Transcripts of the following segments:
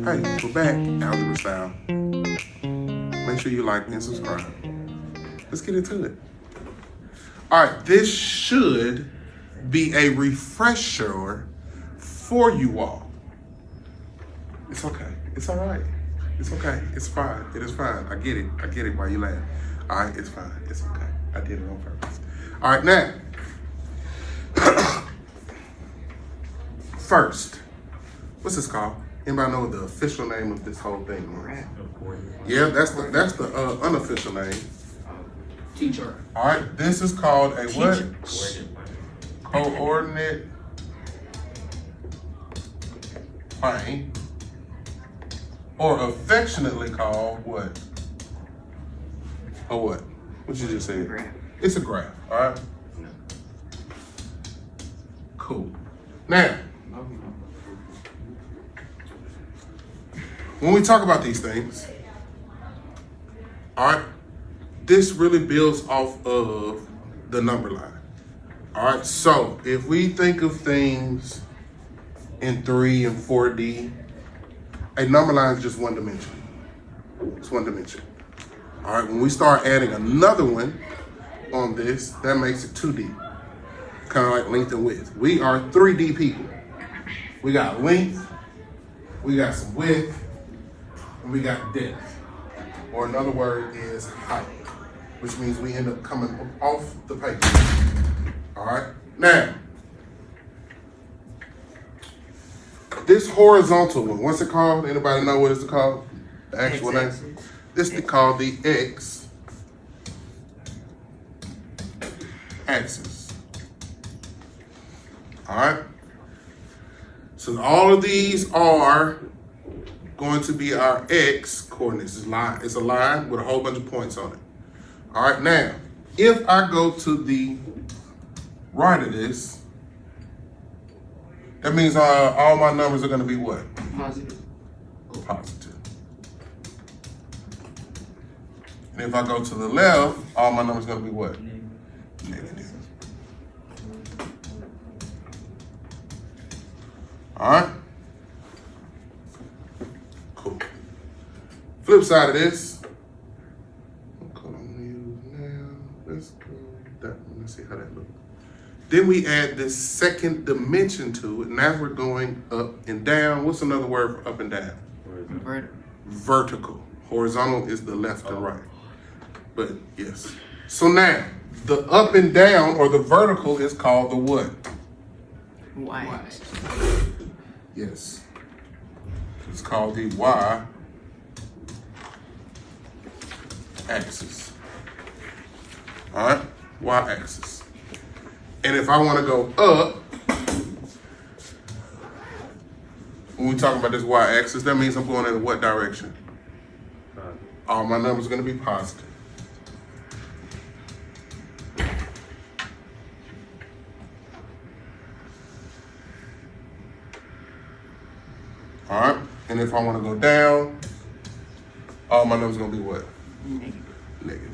Hey, we're back, Algebra style. Make sure you like and subscribe. Let's get into it. All right, this should be a refresher for you all. It's okay. It's all right. It's okay. It's fine. It is fine. I get it. I get it why you laugh. All right, it's fine. It's okay. I did it on purpose. All right, now. First, what's this called? Anybody know what the official name of this whole thing is? Yeah, that's the unofficial name. Teacher. All right, this is called a what? Coordinate plane, or affectionately called what? Or what? What you just said? Graph. It's a graph. All right. Cool. Now, when we talk about these things, all right, this really builds off of the number line. All right, so if we think of things in 3 and 4D, a number line is just one dimension. It's one dimension. All right, when we start adding another one on this, that makes it 2D, kind of like length and width. We are 3D people. We got length, we got some width, and we got depth. Or another word is height, which means we end up coming off the paper. All right, now, this horizontal one, what's it called? Anybody know what it's called? The actual name? This is called the X axis. All right. So all of these are going to be our X coordinates. It's a line with a whole bunch of points on it. All right. Now, if I go to the right of this, that means all my numbers are going to be what? Positive. Positive. And if I go to the left, all my numbers are going to be what? Negative. All right. Cool. Flip side of this. What color I'm going to use now? Let's go that one. Let's see how that looks. Then we add this second dimension to it. Now we're going up and down. What's another word for up and down? Vertical. Horizontal is the left and right. But yes. So now, the up and down, or the vertical, is called the what? Y. Yes. It's called the Y axis. All right? Y axis. And if I want to go up, when we talk about this Y axis, that means I'm going in what direction? All my numbers are going to be positive. All right, and if I want to go down, all my numbers are going to be what? Negative. Negative.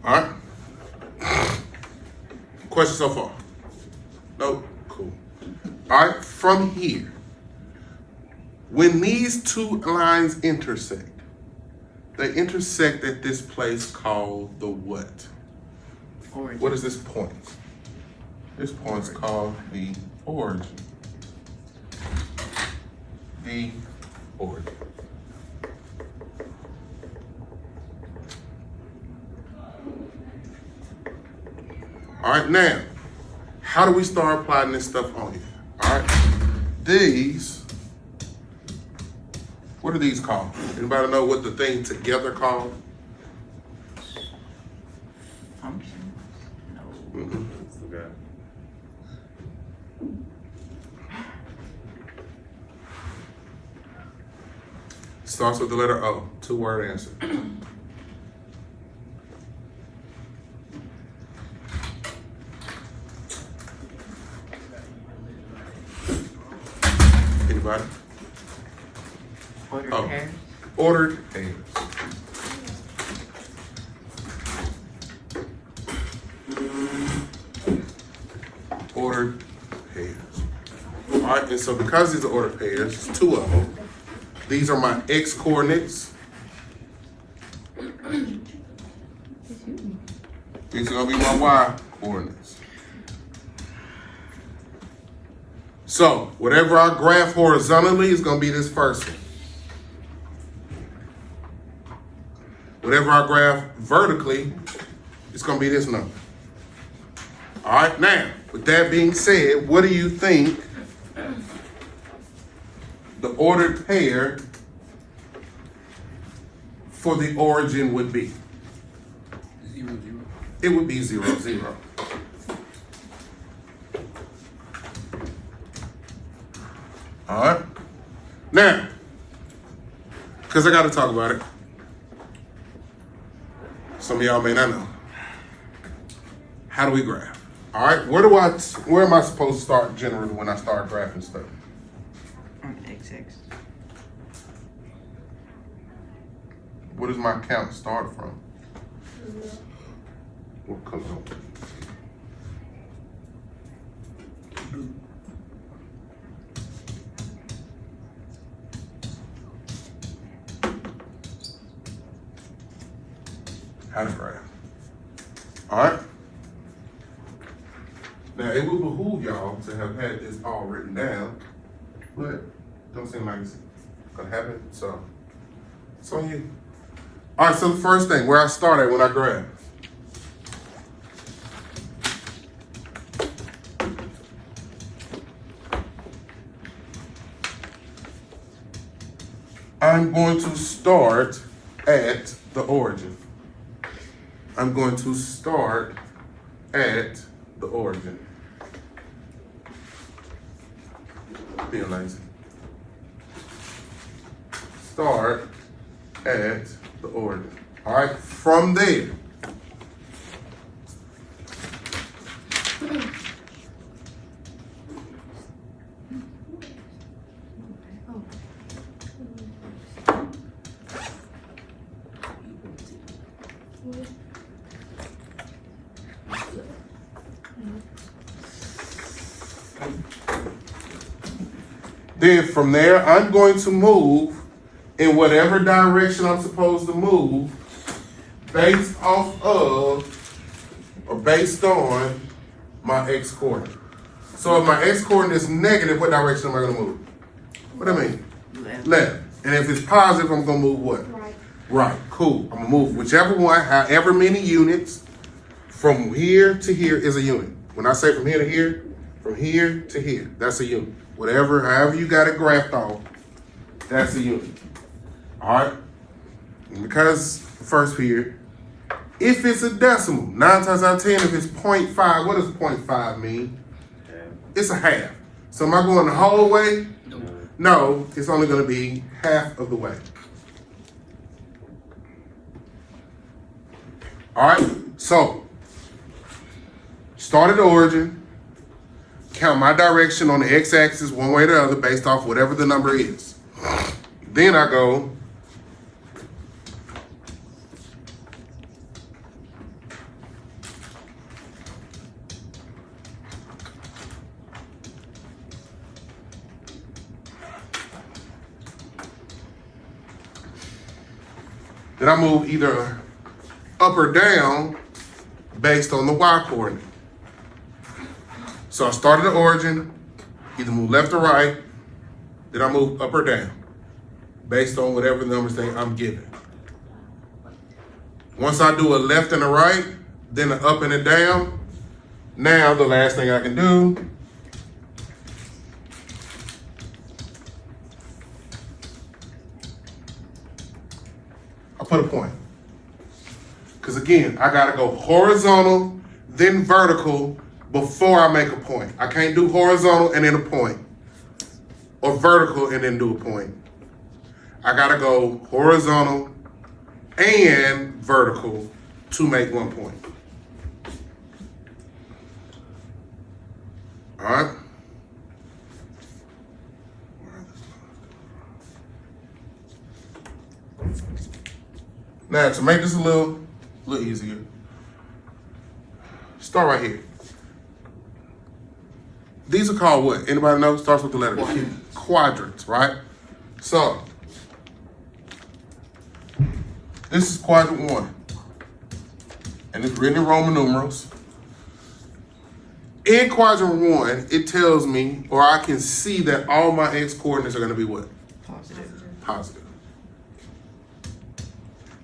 All right. Question so far? Nope. Cool. All right, from here, when these two lines intersect, they intersect at this place called the what? Origin. What is this point? This point's called the origin. The origin. All right, now, how do we start applying this stuff on here? All right, these, what are these called? Anybody know what the thing together called? Function. No. Mm-mm. Starts with the letter O, 2-word answer. Anybody? Ordered Oh. pairs. Ordered pairs. ordered pairs. All right, and so because these are ordered pairs, there's two of them. These are my x coordinates. These are gonna be my y coordinates. So whatever I graph horizontally is gonna be this first one. Whatever I graph vertically, it's gonna be this number. All right, now, with that being said, what do you think the ordered pair for the origin would be? 0, 0. It would be 0, 0. All right. Now, because I got to talk about it. Some of y'all may not know. How do we graph? All right. Where am I supposed to start generally when I start graphing stuff? On XX. Where does my count start from? What color? How to graph. All right. Now it would behoove y'all to have had this all written down, but don't seem like it's gonna happen. So it's on you. All right. So the first thing where I start at when I graph. I'm going to start at the origin. I'm going to start at the origin. Being lazy. Start at the origin. All right, from there. Then from there, I'm going to move in whatever direction I'm supposed to move based off of or based on my x coordinate. So if my x coordinate is negative, what direction am I going to move? What do I mean? Left. And if it's positive, I'm going to move what? Right. Right. Cool. I'm going to move whichever one, however many units from here to here is a unit. When I say from here to here, that's a unit. Whatever, however you got it graphed off, that's a unit. All right? And because first here, if it's a decimal, 9 times out of 10, if it's 0.5, what does 0.5 mean? It's a half. So am I going the whole way? No, it's only going to be half of the way. All right? So, start at the origin. Count my direction on the x-axis one way or the other based off whatever the number is. Then I go then I move either up or down based on the y coordinate. So I start at the origin, either move left or right, then I move up or down, based on whatever numbers I'm given. Once I do a left and a right, then an up and a down, now the last thing I can do I put a point. Because again, I gotta go horizontal, then vertical, before I make a point. I can't do horizontal and then a point. Or vertical and then do a point. I gotta go horizontal and vertical to make one point. All right? Now, to make this a little easier, start right here. These are called what? Anybody know? Starts with the letter Q. Quadrants, right? So, this is quadrant 1. And it's written in Roman numerals. In quadrant 1, it tells me, or I can see that all my x coordinates are going to be what? Positive. Positive.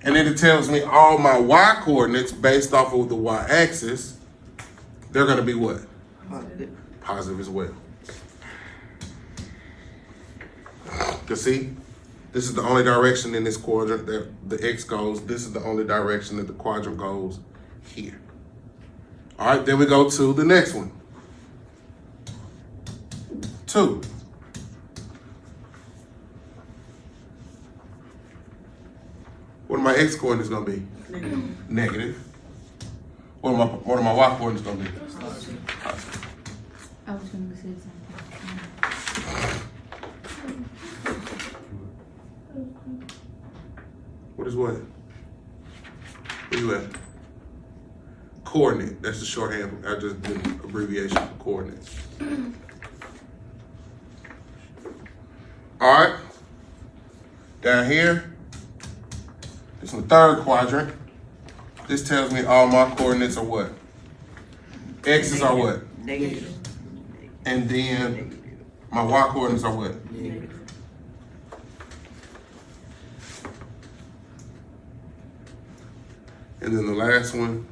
And then it tells me all my y coordinates based off of the y axis, they're going to be what? Positive. Positive as well. You see, this is the only direction in this quadrant that the x goes. This is the only direction that the quadrant goes here. All right, then we go to the next one. 2. What are my x coordinates gonna be? Negative. What are my y coordinates gonna be? I was going to say something. What is what? Where you at? Coordinate. That's the shorthand. I just did an abbreviation for coordinates. All right. Down here, it's in the 3rd quadrant. This tells me all my coordinates are what? X's are what? Negative. And then my y coordinates are what? Negative. And then the last one,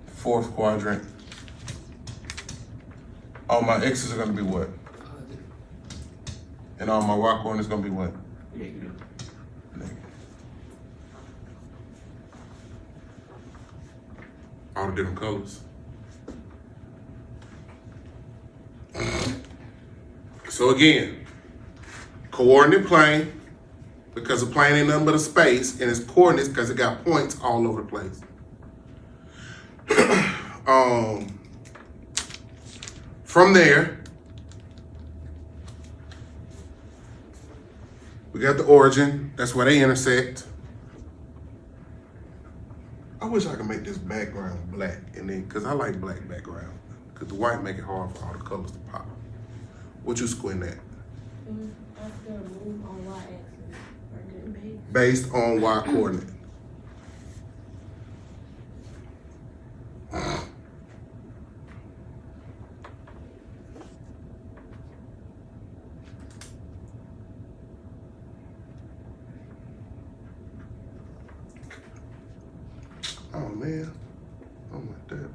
fourth quadrant, all my x's are gonna be what? And all my y coordinates gonna be what? Negative. Negative. All the different colors. So again, coordinate plane, because the plane ain't nothing but a space, and it's coordinates because it got points all over the place. From there, we got the origin. That's where they intersect. I wish I could make this background black, and then, because I like black background, because the white make it hard for all the colors to pop. What you squint at? That's going to move on y-axis. Based on y coordinate. Oh man, oh my God.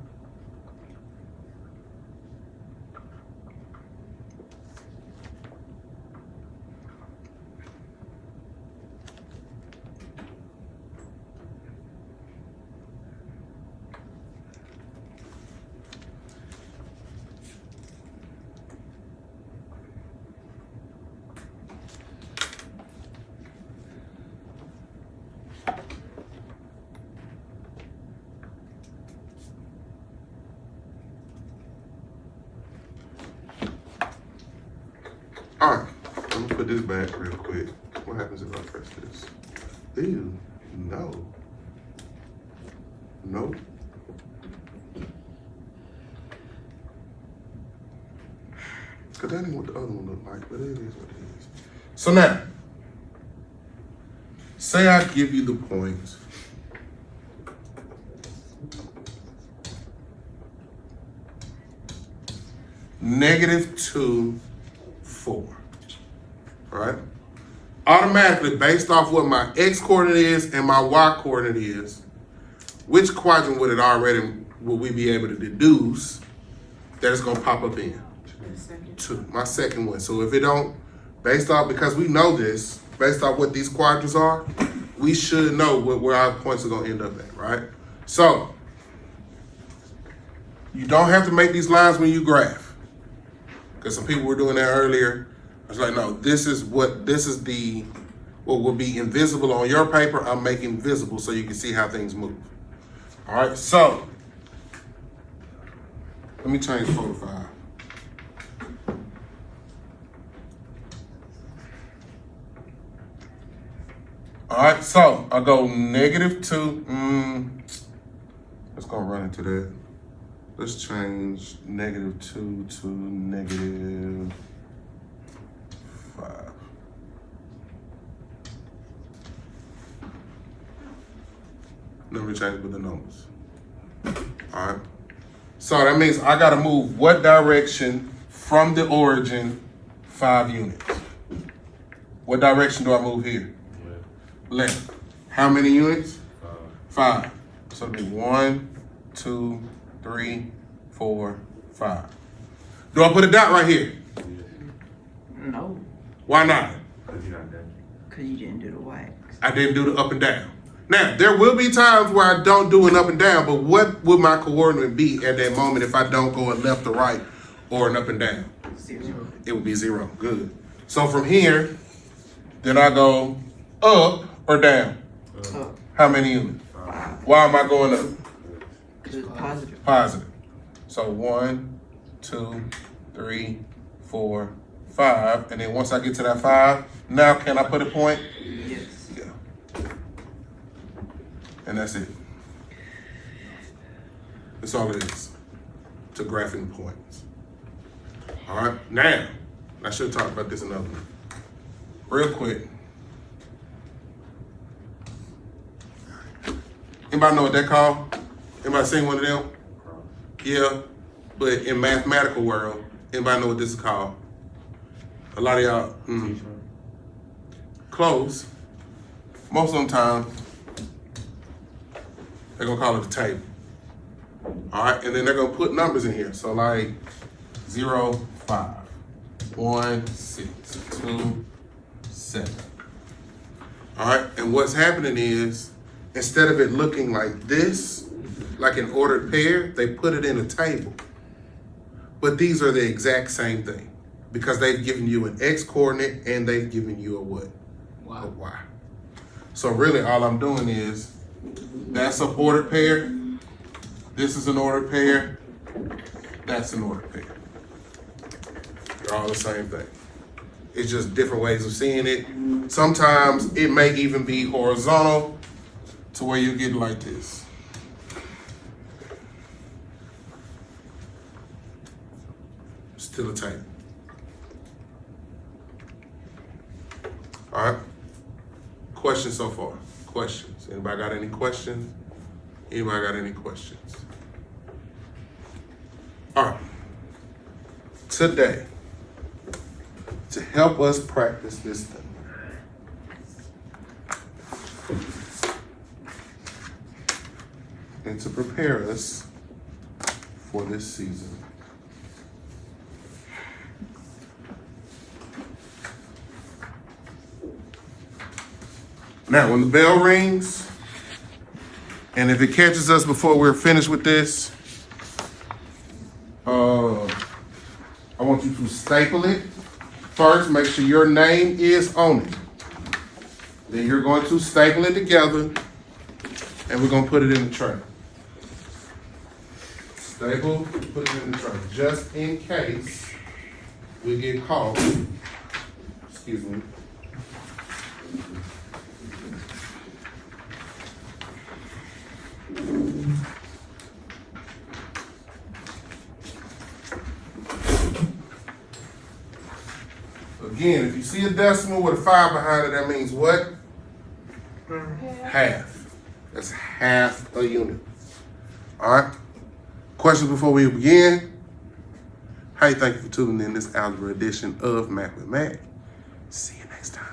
All right, I'm gonna put this back real quick. What happens if I press this? Ew, no. Nope. Cause that ain't what the other one looked like, but it is what it is. So now, say I give you the points. -2, 4. All right? Automatically, based off what my x coordinate is and my y coordinate is, which quadrant would we be able to deduce that it's gonna pop up in? 2, my second one. So if it don't, based off, because we know this, based off what these quadrants are, we should know where our points are gonna end up at, right? So, you don't have to make these lines when you graph. Because some people were doing that earlier. I was like, no, what will be invisible on your paper, I'm making visible so you can see how things move. All right, so, let me change photo 5. All right, so I go -2. Let's go run into that. Let's change -2 to -5. Never change with the numbers. All right. So that means I gotta move what direction from the origin 5 units? What direction do I move here? Left. How many units? 5. So it'll be 1, 2, 3, 4, 5. Do I put a dot right here? No, Why not? because you didn't do the wax. I didn't do the up and down. Now, there will be times where I don't do an up and down, but what would my coordinate be at that moment if I don't go a left or right or an up and down? 0. It would be 0. Good. So from here, then I go up or down? Up. How many units? 5. Why am I going up? Because it's positive. Positive. So 1, 2, 3, 4, 5. And then once I get to that 5, now can I put a point? Yes. Yeah. And that's it. That's all it is to graphing points. All right, now, I should talk about this another one. Real quick. Anybody know what that called? Anybody seen one of them? Yeah, but in mathematical world, anybody know what this is called? A lot of y'all, close. Most of the time, they're gonna call it a table. All right, and then they're gonna put numbers in here. So like 0, 5, 1, 6, 2, 7. All right, and what's happening is, instead of it looking like this, like an ordered pair, they put it in a table. But these are the exact same thing because they've given you an X coordinate and they've given you a what? Wow. A Y. So really all I'm doing is, that's an ordered pair, this is an ordered pair, that's an ordered pair. They're all the same thing. It's just different ways of seeing it. Sometimes it may even be horizontal to where you get like this. Still a table. All right. Questions so far? Questions? Anybody got any questions? Anybody got any questions? All right. Today, to help us practice this thing, and to prepare us for this season, now, when the bell rings, and if it catches us before we're finished with this, I want you to staple it. First, make sure your name is on it. Then you're going to staple it together, and we're going to put it in the tray. Staple, put it in the tray, just in case we get caught. Excuse me. Again, if you see a decimal with a 5 behind it, that means what? Half. That's half a unit. All right. Questions before we begin? Hey, thank you for tuning in this Algebra edition of Mac with Mac. See you next time.